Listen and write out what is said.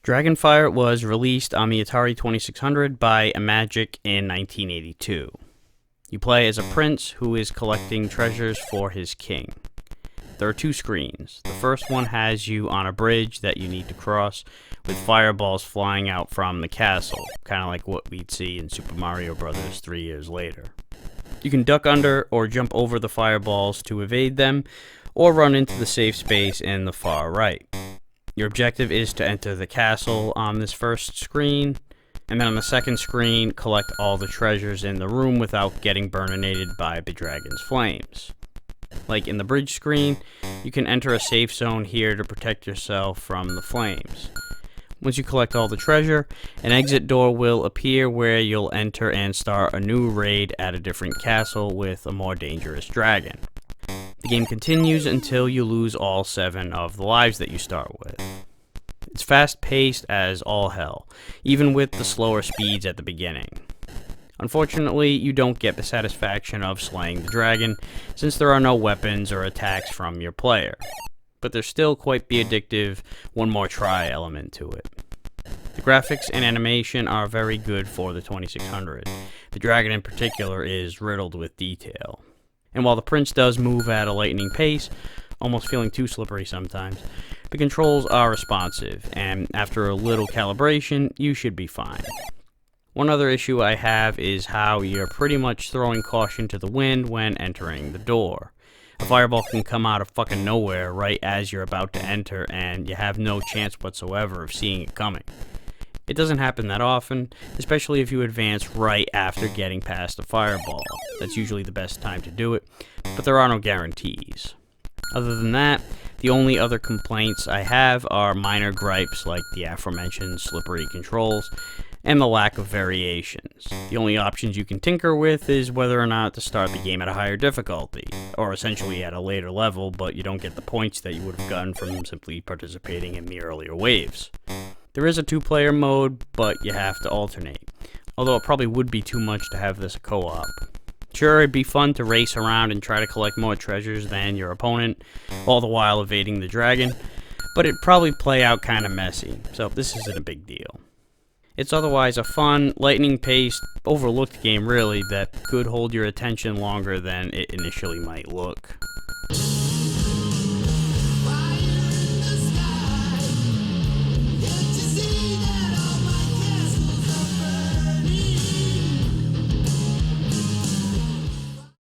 Dragonfire was released on the Atari 2600 by Imagic in 1982. You play as a prince who is collecting treasures for his king. There are two screens. The first one has you on a bridge that you need to cross with fireballs flying out from the castle, kind of like what we'd see in Super Mario Bros. 3 years later. You can duck under or jump over the fireballs to evade them, or run into the safe space in the far right. Your objective is to enter the castle on this first screen, and then on the second screen, collect all the treasures in the room without getting burninated by the dragon's flames. Like in the bridge screen, you can enter a safe zone here to protect yourself from the flames. Once you collect all the treasure, an exit door will appear where you'll enter and start a new raid at a different castle with a more dangerous dragon. The game continues until you lose all 7 of the lives that you start with. It's fast-paced as all hell, even with the slower speeds at the beginning. Unfortunately, you don't get the satisfaction of slaying the dragon, since there are no weapons or attacks from your player. But there's still quite the addictive one more try element to it. The graphics and animation are very good for the 2600. The dragon in particular is riddled with detail. And while the prince does move at a lightning pace, almost feeling too slippery sometimes, the controls are responsive, and after a little calibration, you should be fine. One other issue I have is how you're pretty much throwing caution to the wind when entering the door. A fireball can come out of fucking nowhere right as you're about to enter, and you have no chance whatsoever of seeing it coming. It doesn't happen that often, especially if you advance right after getting past a fireball. That's usually the best time to do it, but there are no guarantees. Other than that, the only other complaints I have are minor gripes like the aforementioned slippery controls and the lack of variations. The only options you can tinker with is whether or not to start the game at a higher difficulty, or essentially at a later level, but you don't get the points that you would have gotten from simply participating in the earlier waves. There is a 2-player mode, but you have to alternate, although it probably would be too much to have this a co-op. Sure, it'd be fun to race around and try to collect more treasures than your opponent, all the while evading the dragon, but it'd probably play out kinda messy, so this isn't a big deal. It's otherwise a fun, lightning-paced, overlooked game really that could hold your attention longer than it initially might look.